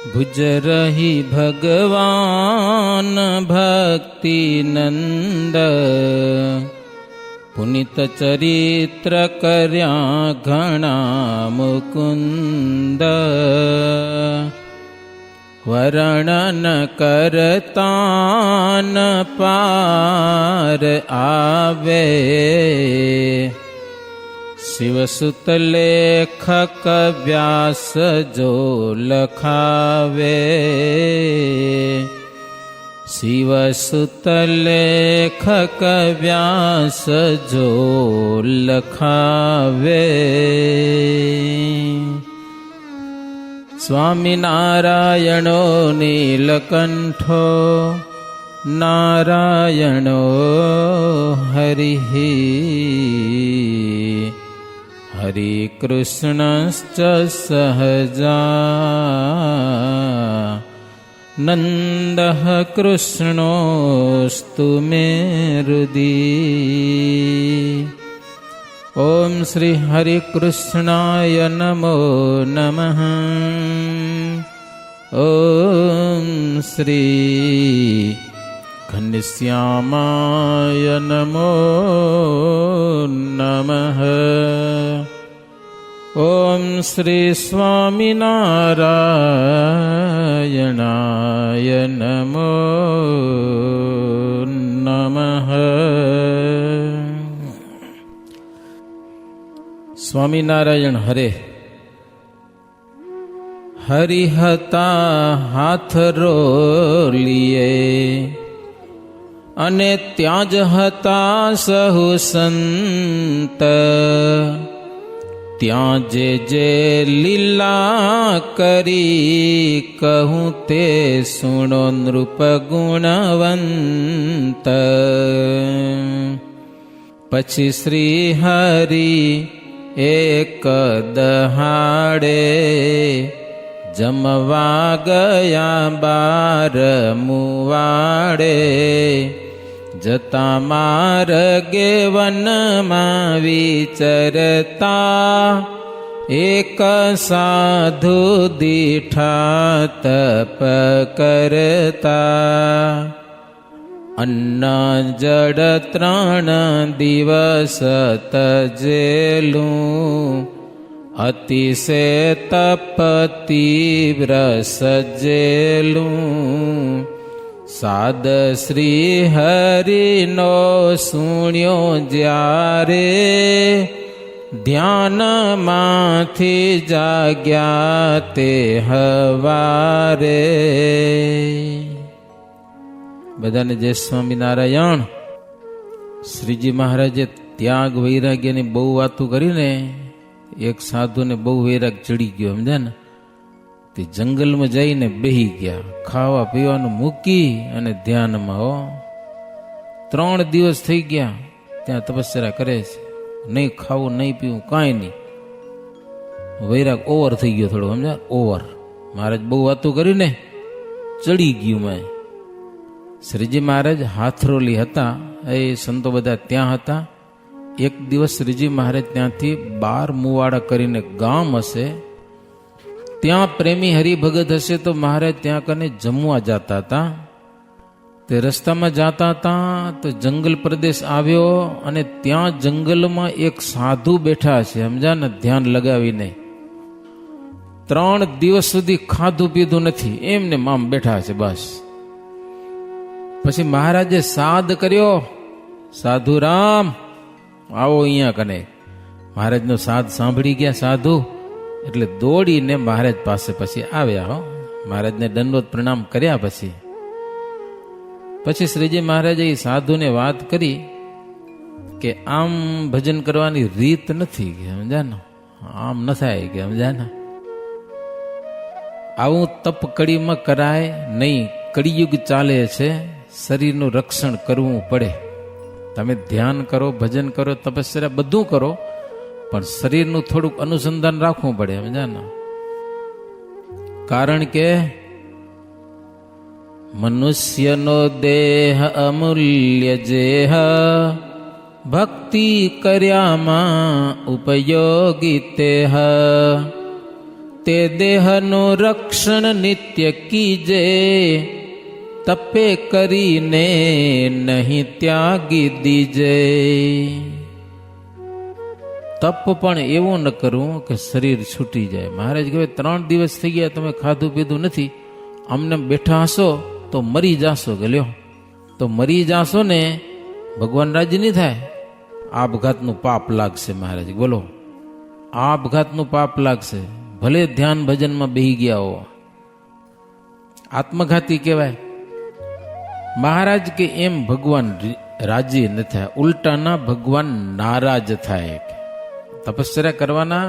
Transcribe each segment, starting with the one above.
ભુજ રહી ભગવાન ભક્તિ નંદ, પુનિત ચરિત્ર કર્યા ઘણા મુકુંદ. વર્ણન કરતા ન પાર આવે, શિવસુત લેખક વ્યાસ જો લખાવે. શિવસુત લેખક વ્યાસ જો લખાવે. સ્વામિનારાયણો નીલકંઠો, નારાયણો હરિ. હરિ કૃષ્ણશ્ચ સહજા, નંદઃ કૃષ્ણોસ્તુ મે હૃદિ. ઓમ શ્રી હરિ કૃષ્ણાય નમો નમઃ. ઓમ શ્રી ઘનશ્યામાય નમો નમઃ. ઓમ શ્રી સ્વામિનારાયણાય નમો નમઃ. સ્વામિનારાયણ હરે. હરિહતા હાથ રોલીએ, અને ત્યાં જ હતા સહુ સંત. ત્યાં જે લીલા કરી, કહું તે સુણો નૃપ ગુણવંત. પછી શ્રી હરિ એક દહાડે, જમવા ગયા 12 મુવાડે. જતા માર્ગે વનમાં વિચરતા, એક સાધુ દીઠા તપ કરતા. અન્ન જળ 3 દિવસ તજેલું, અતિશે તપ તીવ્ર સજેલું. સાદ શ્રી હરિનો સુણ્યો જ્યારે, ધ્યાનમાંથી જાગ્યા તે હવારે. બધાને જય સ્વામિનારાયણ. શ્રીજી મહારાજે ત્યાગ વૈરાગ્યની બહુ વાતો કરીને એક સાધુને બહુ વૈરાગ ચડી ગયો, સમજે ને. તે જંગલમાં જઈને બેહી ગયા, ખાવા પીવાનું મૂકી અને ધ્યાનમાં. 3 દિવસ થઈ ગયા ત્યાં તપસ્યા કરે છે, નહીં ખાવું નહીં પીવું કાંઈ નહીં. વૈરાગ ઓવર થઈ ગયો થોડો, સમજ્યા, ઓવર. મહારાજ બહુ વાતો કરીને ચડી ગયું મેં. શ્રીજી મહારાજ હાથરોલી હતા, એ સંતો બધા ત્યાં હતા. એક દિવસ શ્રીજી મહારાજ ત્યાંથી 12 મુવાડા કરીને ગામ હશે, ત્યાં પ્રેમી હરિભગત હશે તો મહારાજ ત્યાં કને જમવા જતા હતા. તે રસ્તામાં જતા હતા તો જંગલ પ્રદેશ આવ્યો, અને ત્યાં જંગલમાં એક સાધુ બેઠા છે, સમજા ને, ધ્યાન લગાવીને. 3 દિવસ સુધી ખાધું પીધું નથી, એમને આમ બેઠા છે બસ. પછી મહારાજે સાદ કર્યો, સાધુ રામ આવો અહીંયા કને. મહારાજનો સાદ સાંભળી ગયા સાધુ, એટલે દોડીને મહારાજ પાસે પછી આવ્યા. હો, મહારાજને દંડવત પ્રણામ કર્યા. પછી શ્રીજી મહારાજે એ સાધુને વાત કરી કે આમ ભજન કરવાની રીત નથી, સમજા ને, આમ ન થાય કે, સમજા ને. આવું તપ કડીમાં કરાય નહીં. કળિયુગ ચાલે છે, શરીરનું રક્ષણ કરવું પડે. તમે ધ્યાન કરો, ભજન કરો, તપસ્યા બધું કરો, પણ શરીરનું થોડુંક અનુસંધાન રાખવું પડે, સમજા ને. કારણ કે મનુષ્યનો દેહ અમૂલ્ય જેહ, ભક્તિ કર્યામાં ઉપયોગી તેહ. તે દેહનું રક્ષણ નિત્ય કીજે, તપે કરીને નહીં ત્યાગી દીજે. તપ પણ એવું ન કરવું કે શરીર છૂટી જાય. મહારાજ કહે 3 દિવસ થઈ ગયા તમે ખાધું પીધું નથી, અમને બેઠા હશો તો મરી જાશો. કે લ્યો તો મરી જાશો ને ભગવાન રાજી નહીં થાય, આપઘાતનું પાપ લાગશે. મહારાજ બોલો આપઘાતનું પાપ લાગશે. ભલે ધ્યાન ભજનમાં બેહી ગયા હો, આત્મઘાતી કહેવાય. મહારાજ કે એમ ભગવાન રાજી ન થાય, ઉલટાના ભગવાન નારાજ થાય. તપસ્યા કરવાના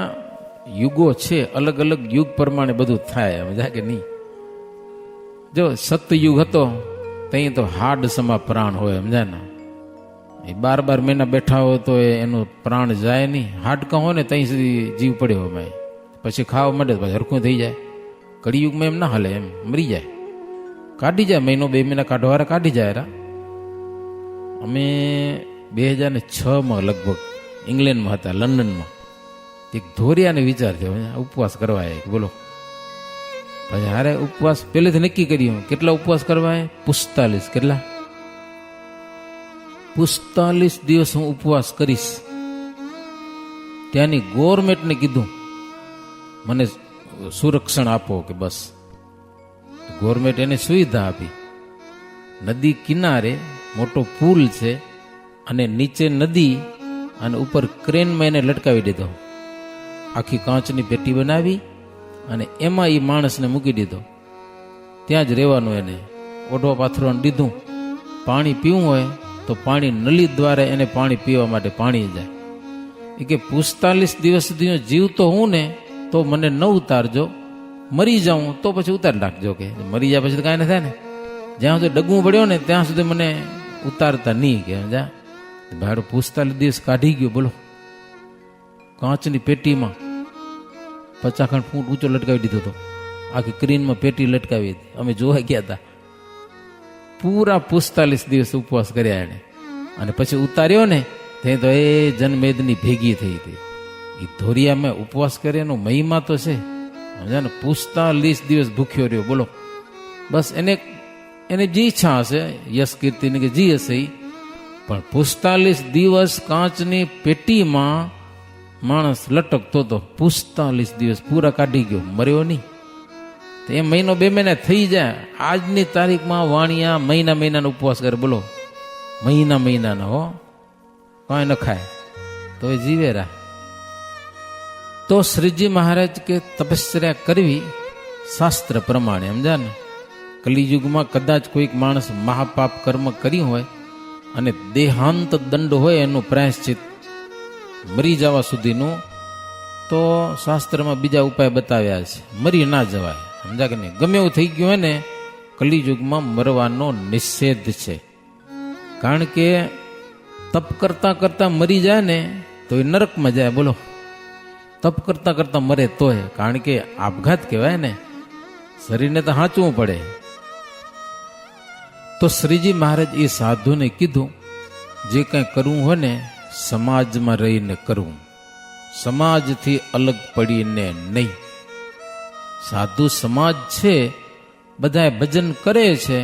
યુગો છે, અલગ અલગ યુગ પ્રમાણે બધું થાય, સમજા કે નહીં. જો સતયુગ હતો ત્યાં તો હાડ સમા પ્રાણ હોય, સમજા ને. 12 મહિના બેઠા હોય તો એનું પ્રાણ જાય નહીં. હાડકા હોય ને ત્યાં સુધી જીવ પડ્યો હોય, પછી ખાવા માંડે પછી હરખું થઈ જાય. કળિયુગમાં એમ ના હાલે, એમ મરી જાય, કાઢી જાય. 1-2 મહિના કાઢવાવાળા કાઢી જાય. અમે 2006માં લગભગ ઇંગ્લેન્ડમાં હતા, લંડનમાં. એક ધોરિયાને વિચાર થયો ઉપવાસ કરવા. બોલો પછી હારે ઉપવાસ પહેલેથી નક્કી કર્યું. કેટલા ઉપવાસ કરવા? 45. કેટલા? 45 દિવસ હું ઉપવાસ કરીશ. ત્યાંની ગવર્મેન્ટને કીધું મને સુરક્ષણ આપો, કે બસ. ગવર્મેન્ટ એને સુવિધા આપી. નદી કિનારે મોટો પુલ છે અને નીચે નદી અને ઉપર ક્રેનમાં એને લટકાવી દીધો. આખી કાચની પેટી બનાવી અને એમાં એ માણસને મૂકી દીધો. ત્યાં જ રહેવાનું, એને ઓઢવા પાથરવાનું દીધું. પાણી પીવું હોય તો પાણી નળી દ્વારા એને પાણી પીવા માટે પાણી જાય. એ કે 45 દિવસ સુધી જીવતો હું ને તો મને ન ઉતારજો, મરી જાઉં તો પછી ઉતારી નાખજો. કે મરી જાય પછી તો કાંઈ ન થાય ને. જ્યાં સુધી ડગવું પડ્યો ને ત્યાં સુધી મને ઉતારતા નહીં. કે જા ભાડો 45 દિવસ કાઢી ગયો. બોલો કાચની પેટીમાં 50 ફૂટ ઊંચો લટકાવી દીધો હતો. આખી ક્રીનમાં પેટી લટકાવી હતી. અમે જોવા ગયા હતા. પૂરા 45 દિવસ ઉપવાસ કર્યા એને, અને પછી ઉતાર્યો ને તે તો એ જનમેદની ભેગી થઈ હતી. એ ધોરિયામાં ઉપવાસ કરે એનો મહિમા તો છે, સમજા ને. 45 દિવસ ભૂખ્યો રહ્યો. બોલો બસ એને જે ઈચ્છા હશે, યશ કીર્તિની કે જી હશે, પણ 45 દિવસ કાચની પેટીમાં માણસ લટકતો હતો. 45 દિવસ પૂરા કાઢી ગયો, મર્યો નહીં. તો એ 1-2 મહિના થઈ જાય. આજની તારીખમાં વાણિયા મહિનાનો ઉપવાસ કરે. બોલો મહિનાના હો, કાંઈ ન ખાય તો એ જીવેરા. તો શ્રીજી મહારાજ કે તપસ્યા કરવી શાસ્ત્ર પ્રમાણે, સમજા ને. કલિયુગમાં કદાચ કોઈક માણસ મહાપાપ કર્મ કર્યું હોય અને દેહાંત દંડ હોય એનું પ્રાયશ્ચિત મરી જવા સુધીનું, તો શાસ્ત્રમાં બીજા ઉપાય બતાવ્યા છે. મરી ના જવાય, સમજા કે નહીં. ગમે એવું થઈ ગયું હોય ને, કલિયુગમાં મરવાનો નિષેધ છે. કારણ કે તપ કરતા કરતા મરી જાય ને તો એ નરકમાં જાય. બોલો તપ કરતા કરતા મરે તોય, કારણ કે આપઘાત કહેવાય ને, શરીરને તો હાંચવું પડે. તો શ્રીજી મહારાજ એ સાધુને કીધું જે કંઈ કરવું હોય ને સમાજમાં રહીને કરવું, સમાજથી અલગ પડીને નહીં. સાધુ સમાજ છે, બધા ભજન કરે છે,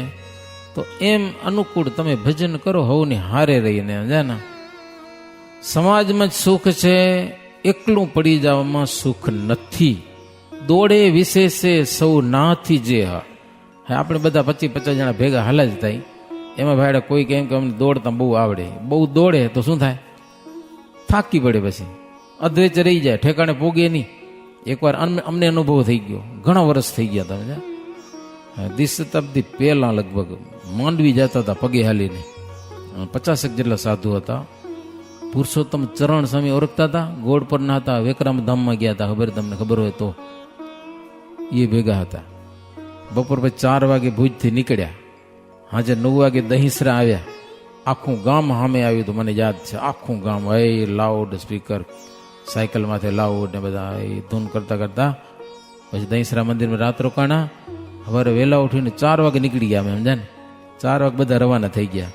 તો એમ અનુકૂળ તમે ભજન કરો, હવને હારે રહીને. જાના સમાજમાં જ સુખ છે, એકલું પડી જવામાં સુખ નથી. દોડે વિશેષે સૌ નાથી જે. આપણે બધા 25-50 જણા ભેગા હાલ જ થાય. એમાં ભાઈ કોઈ કેમ કે અમને દોડતા બહુ આવડે, બહુ દોડે તો શું થાય? થાકી પડે, પછી અદ્વૈત રહી જાય, ઠેકાણે પોગે નહીં. એકવાર અમને અનુભવ થઈ ગયો, ઘણા વર્ષ થઈ ગયા. તમે 20 શતાબ્દી પહેલા લગભગ માંડવી જતા હતા પગે હાલીને. 50 જેટલા સાધુ હતા. પુરુષોત્તમ ચરણ સ્વામી ઓળખતા હતા, ગોળ પર ના હતા, વેકરામ ધામમાં ગયા હતા. તમને ખબર હોય તો એ ભેગા હતા. બપોર પછી 4 વાગે ભુજથી નીકળ્યા, હાજે 9 વાગે દહીસરા આવ્યા. આખું ગામ સામે આવ્યું હતું, મને યાદ છે. આખું ગામ લાઉડ સ્પીકર, સાયકલમાંથી લાઉડ ને બધા એ ધૂન કરતા કરતા પછી દહીસરા મંદિરમાં રાત રોકાણા. સવારે વહેલા ઉઠીને 4 વાગે નીકળી ગયા અમે, સમજા ને. 4 વાગે બધા રવાના થઈ ગયા.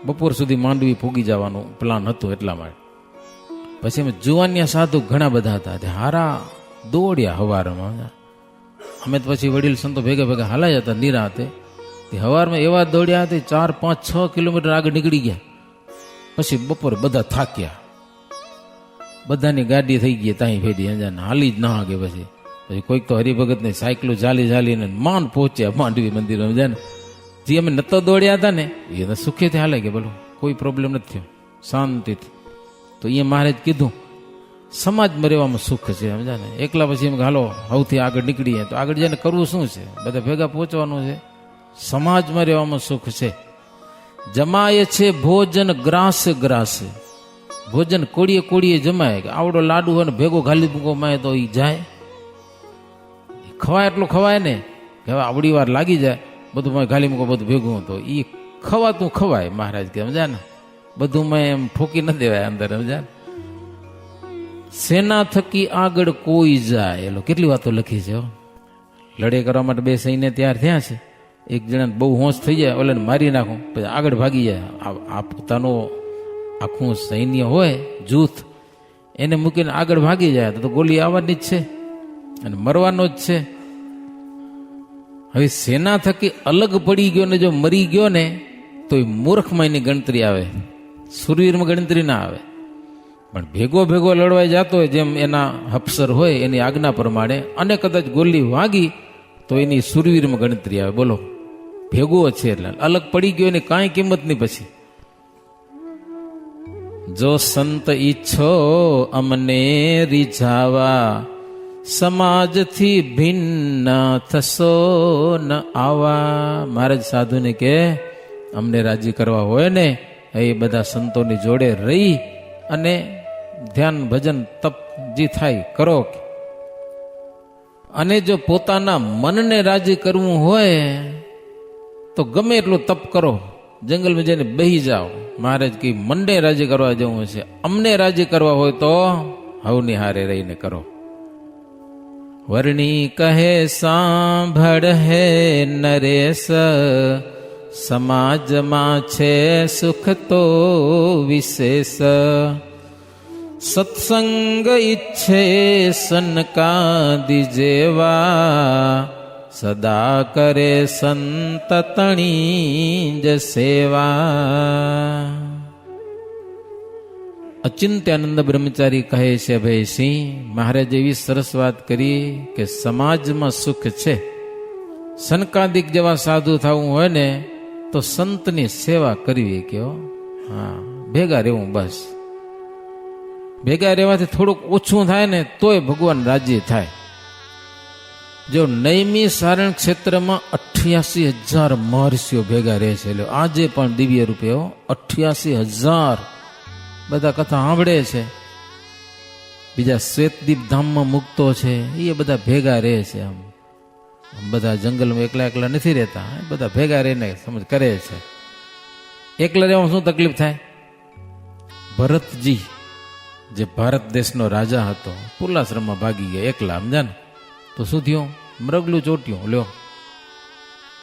બપોર સુધી માંડવી પૂગી જવાનું પ્લાન હતું એટલા માટે. પછી અમે જુવાનિયા સાધુ ઘણા બધા હતા, હારા દોડ્યા હવારમાં. અમે તો પછી વડીલ સંતો ભેગા ભેગા હાલાયા હતા નિરાતે. હવારમાં એવા દોડ્યા હતી 4, 5, 6 કિલોમીટર આગળ નીકળી ગયા. પછી બપોરે બધા થાક્યા, બધાની ગાડી થઈ ગઈ તાઈ ફેરી અંજાને હાલી જ ના આગે. પછી કોઈક તો હરિભગત ને સાયકલો ચાલીને માંડ પહોંચ્યા માંડવી મંદિર ને. જે અમે નતો દોડ્યા હતા ને એ સુખેથી હાલે કે બોલો કોઈ પ્રોબ્લેમ નથી થયો શાંતિથી. તો અહીંયા મહારાજ કીધું સમાજમાં રહેવામાં સુખ છે સમજા ને. એકલા પછી એમ હાલો સૌથી આગળ નીકળીએ તો આગળ જઈને કરવું શું છે, બધા ભેગા પહોંચવાનું છે. સમાજમાં રહેવામાં સુખ છે. જમાય છે ભોજન ગ્રાસે ગ્રાસે, ભોજન કોળીએ કોળીએ જમાય. આવડો લાડુ હોય ને ભેગો ઘાલી મૂકો માય તો એ જાય. ખવાય એટલું ખવાય ને કે હવે આવડી વાર લાગી જાય, બધું ઘાલી મૂકો બધું ભેગું. તો એ ખવાતું ખવાય. મહારાજ કે સમજા ને બધું મેં એમ ઠોકી ન દેવાય અંદર સમજા. સેના થકી આગળ કોઈ જાય. એલો કેટલી વાતો લખી છે. લડે કરવા માટે 2 સૈન્ય તૈયાર થયા છે. એક જણાને બહુ હોશ થઈ જાય, ઓલાને મારી નાખું, પછી આગળ ભાગી જાય. આ પોતાનો આખું સૈન્ય હોય જૂથ, એને મૂકીને આગળ ભાગી જાય તો ગોલી આવવાની જ છે અને મરવાનો જ છે. હવે સેના થકી અલગ પડી ગયો ને જો મરી ગયો ને તો એ મૂર્ખમાં એની ગણતરી આવે, સુરવીરમાં ગણતરી ના આવે. પણ ભેગો ભેગો લડવાઈ જતો હોય, જેમ એના અફસર હોય એની આજ્ઞા પ્રમાણે, અને કદાચ ગોલી વાગી તો એની સુરવીરમાં ગણતરી આવે. બોલો ભેગો છે એટલે અલગ પડી ગયો એની કાંઈ કિંમત નહીં. પછી જો સંત ઈચ્છો અમને રીઝાવા, સમાજથી ભિન્ન થશો ન આવા. મહારાજ સાધુને કે અમને રાજી કરવા હોય ને એ બધા સંતોની જોડે રહી અને ધ્યાન ભજન તપ જે થાય કરો. અને જો પોતાના મનને રાજી કરવું હોય તો ગમે એટલું તપ કરો, જંગલમાં જઈને બેહી જાઓ. મહારાજ કે મનને રાજી કરવા જવું છે, અમને રાજી કરવા હોય તો હવની હારે રહીને કરો. વર્ણી કહે સાંભળ હે નરેશ, સમાજમાં છે સુખ તો વિશેષ. સત્સંગ ઈચ્છે સનકાદિ જેવા, સદા કરે સંત તણી જ સેવા. અચિંત્યાનંદ બ્રહ્મચારી કહે છે ભયસિંહ, મહારાજ એવી સરસ વાત કરી કે સમાજમાં સુખ છે. સનકાદિક જેવા સાધુ થવું હોય ને તો સંતની સેવા કરવી. કયો હા ભેગા રહેવું. બસ ભેગા રહેવાથી થોડુંક ઓછું થાય ને તોય ભગવાન રાજી થાય. જો નૈમી સારણ ક્ષેત્રમાં 88,000 મહર્ષિઓ ભેગા રહે છે. આજે પણ દિવ્ય રૂપે 88,000 બધા કથા સાંભળે છે. બીજા શ્વેતદીપ ધામમાં મુક્તો છે એ બધા ભેગા રહે છે. આમ બધા જંગલમાં એકલા એકલા નથી રહેતા, બધા ભેગા રહીને સમજ કરે છે. એકલા રહેવામાં શું તકલીફ થાય? ભરતજી જે ભારત દેશનો રાજા હતો, પુલાશ્રમમાં ભાગી ગયા એકલા. સમજા ને તો શું થયું? મરગલું ચોટ્યું. લ્યો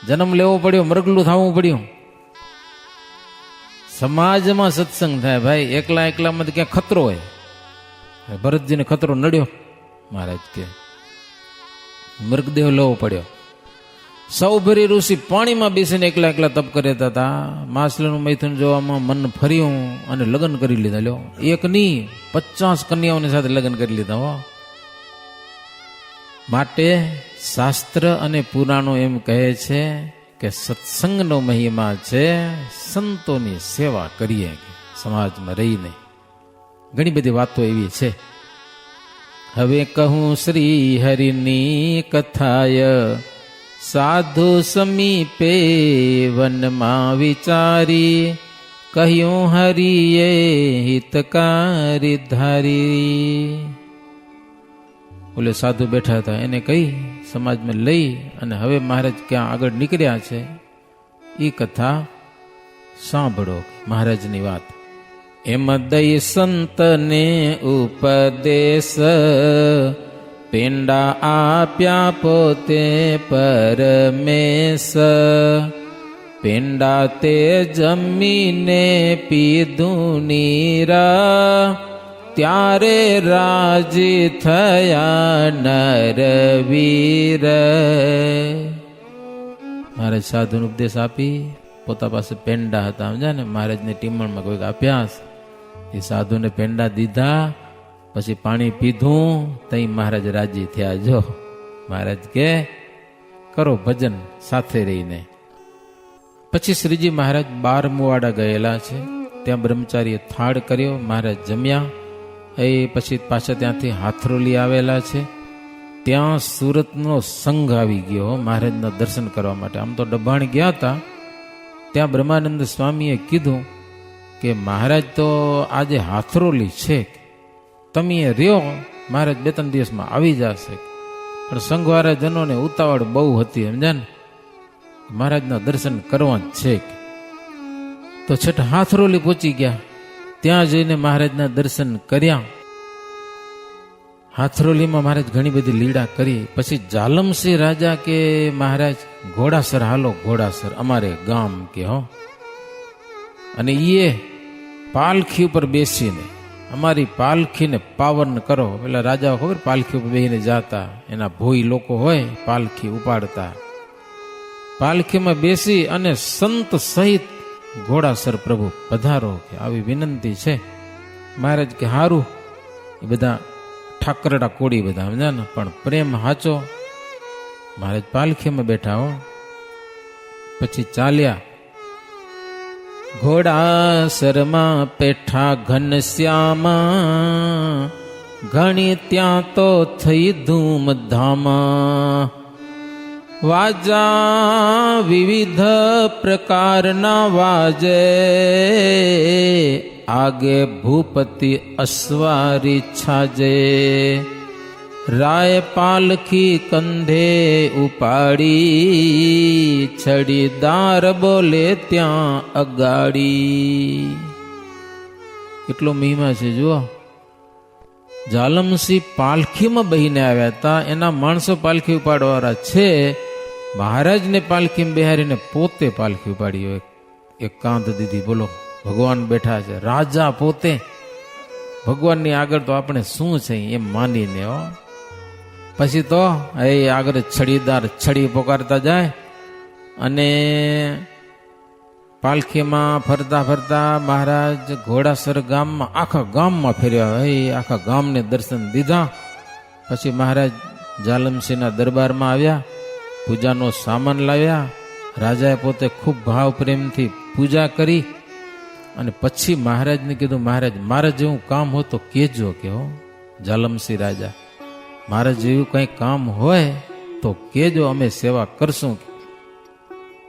જન્મ લેવો પડ્યો, મરગલું થવું પડ્યું. સમાજમાં સત્સંગ થાય ભાઈ. એકલા એકલામાં ક્યાં ખતરો હોય? ભરતજીને ખતરો નડ્યો. મહારાજ કે મૃગદેહ લેવો પડ્યો. સૌભરી ઋષિ પાણીમાં બેસીને એકલા એકલા તપ કરતા હતા. માછલીનું મૈથુન જોવામાં મન ફર્યું અને લગ્ન કરી લીધા. લ્યો એક નહીં 50 કન્યાઓની સાથે લગ્ન કરી લીધા. હો માટે શાસ્ત્ર અને પુરાણો એમ કહે છે કે સત્સંગનો મહિમા છે, સંતોની સેવા કરીએ સમાજમાં રહીને. ઘણી બધી વાતો એવી છે. હવે કહું શ્રી હરિની કથાય, સાધુ સમીપે વનમાં વિચારી, કહ્યું હરિએ હિતકારી ધારી. બોલે સાધુ બેઠા હતા, એને કહી સમાજમાં લઈ અને હવે મહારાજ ક્યાં આગળ નીકળ્યા છે એ કથા સાંભળો. મહારાજની વાત. એમ દઈ સંતને ઉપદેશ, પેંડા આપ્યા પોતે પરમેશ. પેંડા તે જમીને પીધું નીરા, ત્યારે રાજી થયા નરવીર. મહારાજ સાધુનો ઉપદેશ આપી, પોતા પાસે પેંડા હતા સમજ્યા ને, મહારાજની ટીમણમાં કોઈક અભ્યાસ, એ સાધુને પેંડા દીધા, પછી પાણી પીધું, તઈ મહારાજ રાજી થયા. જો મહારાજ કે કરો ભજન સાથે રહીને. પછી શ્રીજી મહારાજ 12 મુવાડા ગયેલા છે, ત્યાં બ્રહ્મચારીએ થાળ કર્યો, મહારાજ જમ્યા. એ પછી પાછા ત્યાંથી હાથરોલી આવેલા છે, ત્યાં સુરતનો સંઘ આવી ગયો મહારાજના દર્શન કરવા માટે. આમ તો ડભાણ ગયા હતા, ત્યાં બ્રહ્માનંદ સ્વામીએ કીધું કે મહારાજ તો આજે હાથરોલી છે, તમે રહ્યો, મહારાજ 2-3 દિવસમાં આવી જશે. પણ સંઘવાળા જનોને ઉતાવળ બહુ હતી સમજ્યા ને, મહારાજના દર્શન કરવા જ છે. તો છઠ હાથરોલી પહોંચી ગયા, ત્યાં જઈને મહારાજના દર્શન કર્યા. હાથરોલીમાં મહારાજ ઘણી બધી લીલા કરી. પછી જાલમસિંહ રાજા કે મહારાજ ઘોડાસર હાલો, ઘોડાસર અમારે ગામ કે હો, અને એ પાલખી ઉપર બેસીને અમારી પાલખીને પાવન કરો. પેલા રાજાઓ ખબર પાલખી ઉપર બેસીને જાતા, એના ભોઈ લોકો હોય પાલખી ઉપાડતા, પાલખીમાં બેસી અને સંત સહિત ઘોડાસર પ્રભુ પધારો કે આવી વિનંતી છે. મહારાજ કે હારું. એ બધા ઠાકરડા કોડી બધા સમજ્યા ને, પણ પ્રેમ હાચો. મહારાજ પાલખીમાં બેઠા હો. પછી ચાલ્યા. ઘોડાસરમાં પેઠા ઘનશ્યામા, ઘણી ત્યાં તો થઈ ધૂમધામા. વાજા વિવિધ પ્રકારના વાજે, આગે ભૂપતિ અશ્વારી છાજે. રાય પાલખી કંધે ઉપાડી, છડીદાર બોલે ત્યાં અગાડી. કેટલો મહિમા છે જુઓ. જાલમસિંહ પાલખીમાં બહીને આવ્યા હતા, એના માણસો પાલખી ઉપાડવાળા છે. મહારાજને પાલખીમાં બેહારીને પોતે પાલખી ઉપાડી હોય. એક કાંધ દીધી. બોલો, ભગવાન બેઠા છે, રાજા પોતે. ભગવાનની આગળ તો આપણે શું છે એમ માનીને હો. પછી તો એ આગળ છડીદાર છડી પોકારતા જાય, અને પાલખીમાં ફરતા ફરતા મહારાજ ઘોડાસર ગામમાં, આખા ગામમાં ફેર્યા. આખા ગામને દર્શન દીધા. પછી મહારાજ જાલમસિંહના દરબારમાં આવ્યા, પૂજાનો સામાન લાવ્યા. રાજાએ પોતે ખૂબ ભાવ પ્રેમથી પૂજા કરી, અને પછી મહારાજને કીધું, મહારાજ મારા જેવું કામ હોય તો કહેજો કે હો. જાલમસિંહ રાજા, મારા જેવું કંઈ કામ હોય તો કહેજો, અમે સેવા કરશું.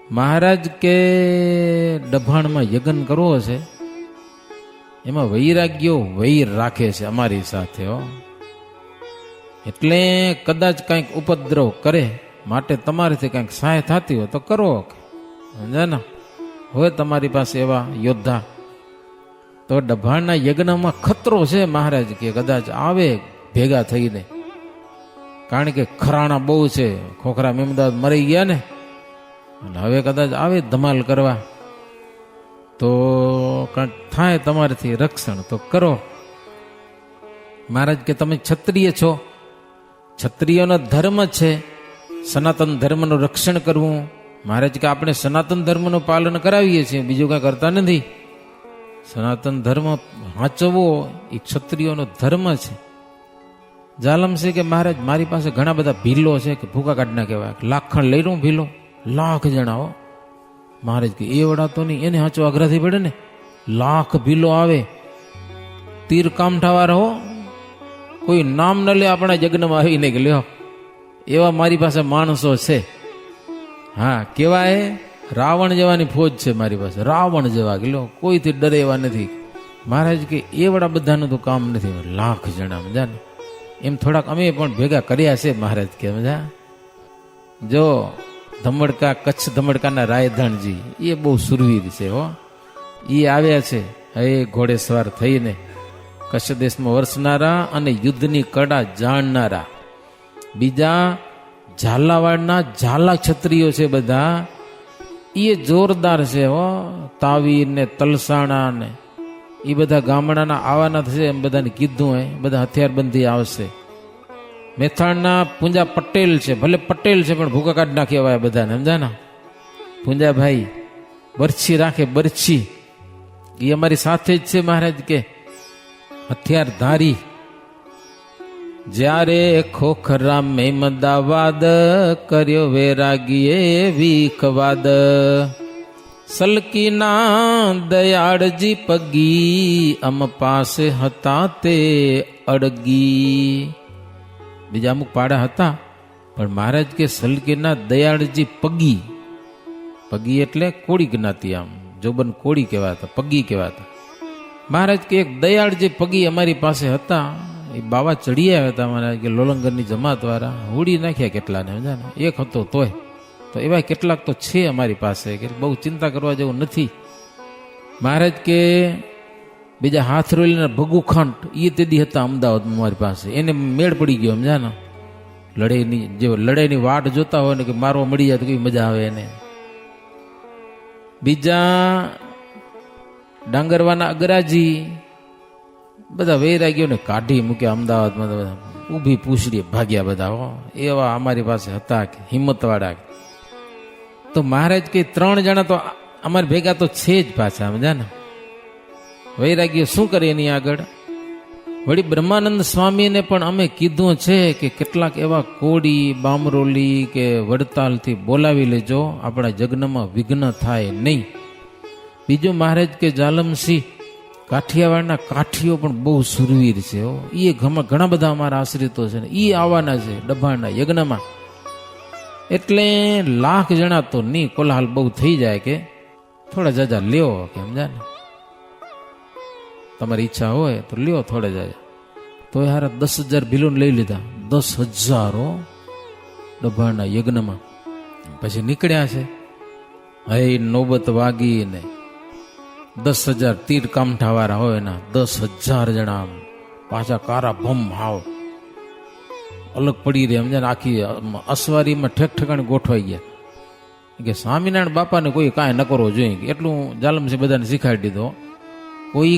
મહારાજ કે ડભાણમાં યજ્ઞ કરવો છે, એમાં વૈરાગ્યો વૈર રાખે છે અમારી સાથે હો. એટલે કદાચ કંઈક ઉપદ્રવ કરે, માટે તમારીથી કંઈક સહાય થતી હોય તો કરો સમજે ને. હોય તમારી પાસે એવા યોદ્ધા તો ડભાણના યજ્ઞમાં ખતરો છે. મહારાજ કે કદાચ આવે ભેગા થઈને, કારણ કે ખરાણા બહુ છે. ખોખરા મેમદાદ મરી ગયા ને, અને હવે કદાચ આવે ધમાલ કરવા, તો કંઈક થાય તમારાથી રક્ષણ તો કરો. મહારાજ કે તમે ક્ષત્રિય છો, ક્ષત્રિયનો ધર્મ છે સનાતન ધર્મનું રક્ષણ કરવું. મહારાજ કે આપણે સનાતન ધર્મનું પાલન કરાવીએ છીએ, બીજું કાંઈ કરતા નથી. સનાતન ધર્મ વાંચવો એ ક્ષત્રિયોનો ધર્મ છે. જાલમસિંહ કે મહારાજ મારી પાસે ઘણા બધા ભીલો છે કે ભૂકા કાઢના કહેવાય, લાખણ લઈ લઉં ભીલો, 1,00,000 જણાવો. મહારાજ કે એ વડા તો નહીં, એને હાચો આગ્રહથી પડે ને. 1,00,000 ભીલો આવે, તીર કામઠાવા રહો, કોઈ નામ ન લે આપણા યજ્ઞમાં આવીને કે લ્યો, એવા મારી પાસે માણસો છે. હા કેવાય, રાવણ જેવાની ફોજ છે મારી પાસે, રાવણ જેવા કે લ્યો, કોઈથી ડરે એવા નથી. મહારાજ કે એ વડા બધાનું તો કામ નથી, 1,00,000 જણા મજા ને. એમ થોડાક અમે પણ ભેગા કર્યા છે. મહારાજ કે મજા. જો ધમડકા, કચ્છ ધમડકાના રાયધણજી એ બહુ સુરવીર છે હો. એ આવ્યા છે હવે ઘોડેસવાર થઈને, કચ્છ દેશમાં વરસનારા અને યુદ્ધની કડા જાણનારા. બીજા ઝાલાવાડના ઝાલા ક્ષત્રિયો છે બધા, એ જોરદાર છે હો. તાવીર ને તલસાણા ને એ બધા ગામડાના આવવાના થશે એમ બધાને કીધું હોય, બધા હથિયારબંધી આવશે. મેથાણના પૂંજા પટેલ છે, ભલે પટેલ છે પણ ભૂકા કાઢી નાખી એવા બધાને, સમજા ને. પૂંજાભાઈ બરછી રાખે, બરછી એ અમારી સાથે જ છે મહારાજ કે હથિયાર ધારી. જ્યારે ખોખરા મેમદાવાદ કર્યો વૈરાગીએ વીખવાદ, સલકીના દયાળજી પગી અમ પાસે હતા તે અડગી. બીજા અમુક પાડા હતા પણ મહારાજ કે સલકીના દયાળજી પગી, પગી એટલે કોળી જ્ઞાતિ, આમ જોબન કોળી કહેવાતા, પગી કહેવાતા. મહારાજ કે એક દયાળજી પગી અમારી પાસે હતા, એ બાવા ચડી આવ્યા હતા મહારાજ કે લોલંગરની જમાત વાળા, હુડી નાખ્યા કેટલાને, સમજા ને. એક હતો તોય તો એવા કેટલાક તો છે અમારી પાસે કે બહુ ચિંતા કરવા જેવું નથી. મહારાજ કે બીજા હાથરોલીના ભગુખંડ એ તેદી હતા અમદાવાદમાં મારી પાસે, એને મેળ પડી ગયો, સમજા ને. લડાઈની જે લડાઈની વાટ જોતા હોય ને કે મારવા મળી જાય તો કેવી મજા આવે એને. બીજા ડાંગરવાના અગરાજી, બધા વૈરાગીઓને કાઢી મૂક્યા અમદાવાદમાં, બધા ઊભી પૂછડી ભાગ્યા બધા. હો એવા અમારી પાસે હતા કે હિંમતવાળા. તો મહારાજ કે 3 જણા તો અમારે ભેગા તો છે જ પાછા, સમજા ને. વૈરાગીઓ શું કરે એની આગળ. વળી બ્રહ્માનંદ સ્વામીને પણ અમે કીધું છે કે કેટલાક એવા કોડી બામરોલી કે વડતાલથી બોલાવી લેજો, આપણા યજ્ઞમાં વિઘ્ન થાય નહીં. બીજું મહારાજ કે જાલમસિંહ કાઠિયાવાડના કાઠીઓ પણ બહુ સુરવીર છે, એ ઘણા બધા અમારા આશ્રિતો છે ને, એ આવવાના છે ડભાણના યજ્ઞમાં. એટલે 1,00,000 જણા તો નહીં, કોલાહલ બહુ થઈ જાય કે થોડા જાજા લ્યો કે, સમજા ને. તમારી ઈચ્છા હોય તો લ્યો થોડા જાજા. તો યાર 10,000 ભીલું લઈ લીધા, 10,000 ડભાણના યજ્ઞમાં. પછી નીકળ્યા છે. હે નોબત વાગી ને 10,000 તીર કામઠા વાળા હોય એના 10,000 જણા પાછા કારા ભમ હાવ અલગ પડી રહે, સમજાય ને. આખી અસવારીમાં ઠેકઠેકાણે ગોઠવાઈ ગયા કે સ્વામિનારાયણ બાપાને કોઈ કાંઈ ન કરવો જોઈએ, એટલું જાલમસિંહ બધાને શીખાડી દીધો. કોઈ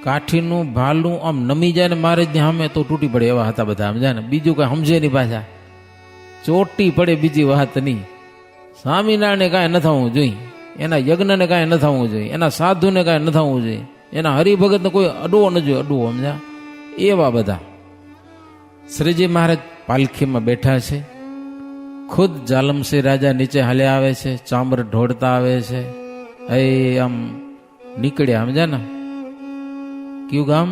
કાઠીનું ભાલું આમ નમી જાય ને મહારાજની સામે તો તૂટી પડે એવા હતા બધા, સમજાય ને. બીજું કઈ સમજે નહીં, પાછા ચોટી પડે, બીજી વાત નહીં. સ્વામિનારાયણને કાંઈ ન થવું જોઈએ, એના યજ્ઞને કાંઈ ન થવું જોઈએ, એના સાધુને કાંઈ ન થવું જોઈએ, એના હરિભગતને કોઈ અડવો ન જોઈએ, અડવો, સમજા. એવા બધા. શ્રીજી મહારાજ પાલખીમાં બેઠા છે, ખુદ જાલમસિંહ રાજા નીચે હાલ્યા આવે છે, ચામર ઢોળતા આવે છે. એ આમ નીકળ્યા, સમજા ને. કયું ગામ?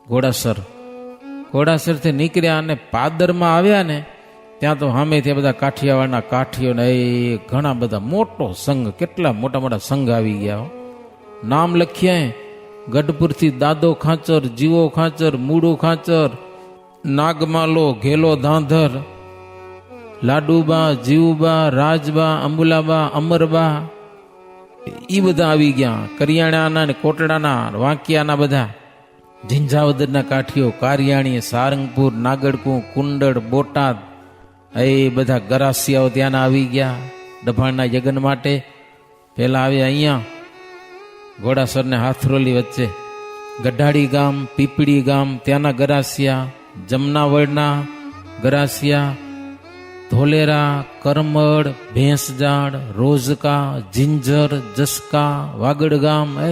ઘોડાસર. ઘોડાસરથી નીકળ્યા અને પાદરમાં આવ્યા ને ત્યાં તો સામેથી બધા કાઠિયાવાડના કાઠીઓ ને એ ઘણા બધા મોટો સંઘ, કેટલા મોટા મોટા સંઘ આવી ગયા. નામ લખ્યા ગઢપુરથી દાદો ખાંચર, જીવો ખાંચર, મૂળો ખાંચર, નાગમાલો, ઘેલો ધાંધર, લાડુબા, જીવબા, રાજબા, અંબુલાબા, અમરબા, એ બધા આવી ગયા. કરિયાણાના ને કોટડાના, વાંકિયાના બધા, ઝીંઝાવદરના કાઠીઓ, કારિયાણી, સારંગપુર, નાગડકું, કુંડળ, બોટાદ, એ બધા ગરાસિયાઓ ત્યાંના આવી ગયા ડભાણના યજ્ઞ માટે. પહેલા આવ્યા અહીંયા ઘોડાસરને હાથરોલી વચ્ચે, ગઢાડી ગામ, પીપળી ગામ ત્યાંના ગરાસિયા, જમનાવડના ગરાસિયા, ધોલેરા, કરમડ, ભેંસજાડ, રોજકા, જિંજર, જસકા, વાગડ ગામ, એ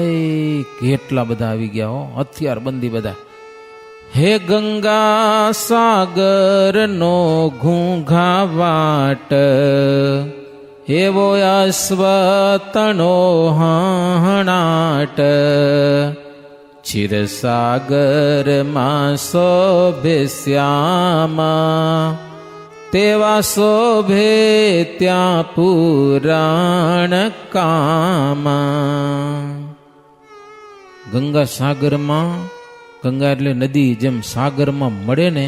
કેટલા બધા આવી ગયા. હથિયાર બંધી બધા. હે ગંગા સાગર નો ઘૂંઘાવાટ, એવો અશ્વતણો હાણાટ, ક્ષીરસાગર માં શોભે શ્યામા, તેવા શોભે ત્યાં પુરાણ કામા. ગંગા સાગરમાં, ગંગા એટલે નદી, જેમ સાગરમાં મળે ને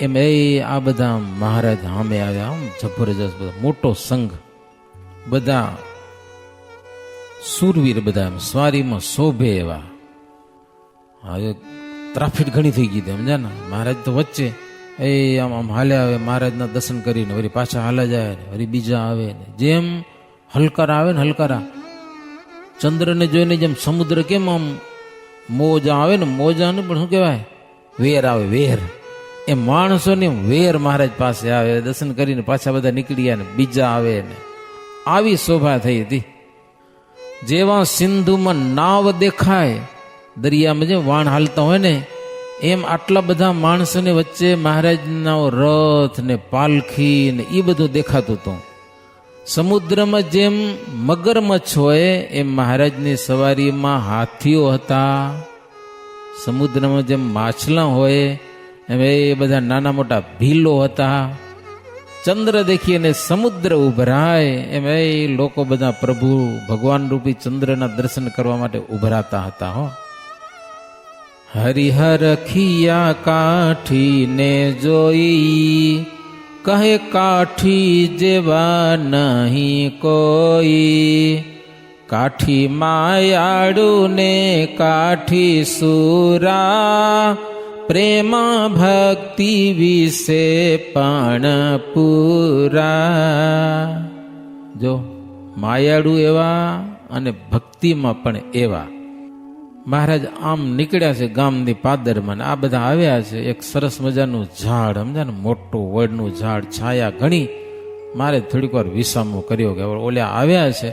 એમ એ આ બધા મહારાજ સામે આવ્યા. આમ જબરજસ્ત બધા મોટો સંઘ, બધા સુરવીર, બધા એમ સ્વારીમાં શોભે એવા. હવે ટ્રાફિક ઘણી થઈ ગઈ હતી, સમજા ને. મહારાજ તો વચ્ચે એ આમ આમ હાલ્યા આવે, મહારાજના દર્શન કરીને વળી પાછા હાલા જાય ને વળી બીજા આવે ને. જેમ હલકારા આવે ને, હલકારા ચંદ્રને જોઈને જેમ સમુદ્ર કેમ આમ મોજા આવે ને મોજાનું પણ શું કહેવાય, વેર આવે, વેર. એ માણસોની વેર મહારાજ પાસે આવે, દર્શન કરીને પાછા બધા નીકળી ગયા ને બીજા આવે ને આવી શોભા થઈ હતી. જેવા સિંધુમાં નાવ દેખાય, દરિયામાં જે વાણ હાલતા હોય ને, એમ આટલા બધા માણસોની વચ્ચે મહારાજનો રથ ને પાલખી ને એ બધું દેખાતું હતું. સમુદ્રમાં જેમ મગરમચ્છ હોય એમ મહારાજની સવારીમાં હાથીઓ હતા. સમુદ્રમાં જેમ માછલા હોય એમ એ બધા નાના મોટા ભીલો હતા. ચંદ્ર દેખીને સમુદ્ર ઉભરાય એમ એ લોકો બધા પ્રભુ ભગવાન રૂપી ચંદ્રના દર્શન કરવા માટે ઉભરાતા હતા. હો, હરિહર ખિયા કાઠી ને જોઈ, કહે કાઠી જેવા નહીં કોઈ. કાઠી માયાડુ ને કાઠી સુરા, પ્રેમા ભક્તિ વિશે પણ પૂરા. જો માયાડુ એવા અને ભક્તિમાં પણ એવા. મહારાજ આમ નીકળ્યા છે ગામની પાદરમાં, આ બધા આવ્યા છે. એક સરસ મજાનું ઝાડ, સમજા ને, મોટું વડનું ઝાડ, છાયા ઘણી. મારે થોડીક વાર વિસામો કર્યો કે ઓલ્યા આવ્યા છે,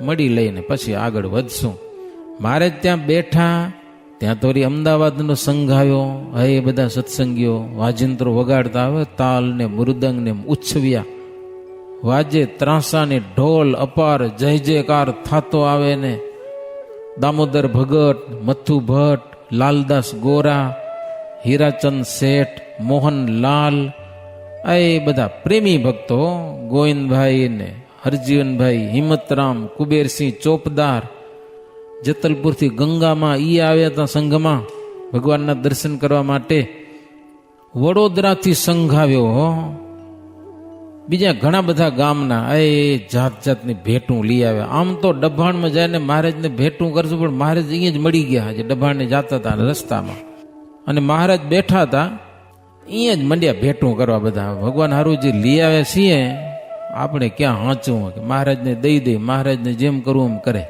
મળી લઈને પછી આગળ વધશું. મારે ત્યાં બેઠા, ત્યાં તો અમદાવાદનો સંઘ આવ્યો. એ બધા સત્સંગીઓ વાજિંત્રો વગાડતા આવે, તાલ ને મૃદંગ ને ઉછવ્યા, વાજે ત્રાસા ને ઢોલ અપાર જય જયકાર થાતો આવે ને. દામોદર ભગત, મથુ ભટ્ટ, લાલદાસ ગોરા, હીરાચંદ શેઠ, મોહનલાલ, એ બધા પ્રેમી ભક્તો, ગોવિંદભાઈ ને હરજીવનભાઈ, હિંમતરામ, કુબેરસિંહ ચોપદાર, જેતલપુરથી ગંગામાં ઈ આવ્યા હતા સંઘમાં ભગવાનના દર્શન કરવા માટે. વડોદરાથી સંઘ આવ્યો. બીજા ઘણા બધા ગામના એ જાત જાતની ભેટું લઈ આવ્યા. આમ તો ડભાણમાં જાય ને મહારાજને ભેટું કરશું, પણ મહારાજ અહીંયા જ મળી ગયા. જે ડભાણને જતા હતા રસ્તામાં, અને મહારાજ બેઠા હતા, અહીંયા જ મંડ્યા ભેટું કરવા બધા. ભગવાન હારું જે લઈ આવ્યા છીએ, આપણે ક્યાં હાંચવું, કે મહારાજને દઈ દઈ, મહારાજને જેમ કરવું એમ કરે.